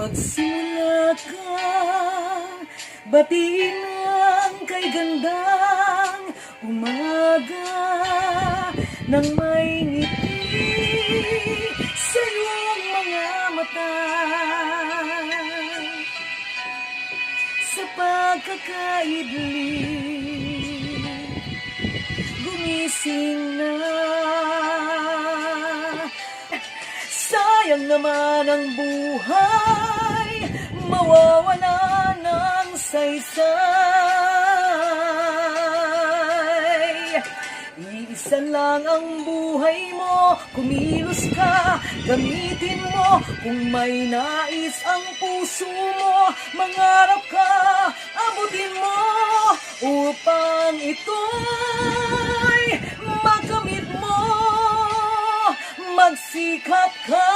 Magsimula ka, batiin ang kay gandang umaga nang may ngiti sa iyong mga mata. Sa pagkakaidli, gumising na. Sayang naman ang buhay, mawawala ng saysay. Iisa lang ang buhay mo, kumilos ka, gamitin mo. Kung may nais ang puso mo, mangarap ka, abutin mo. Upang ito'y makamit mo, magsikap ka.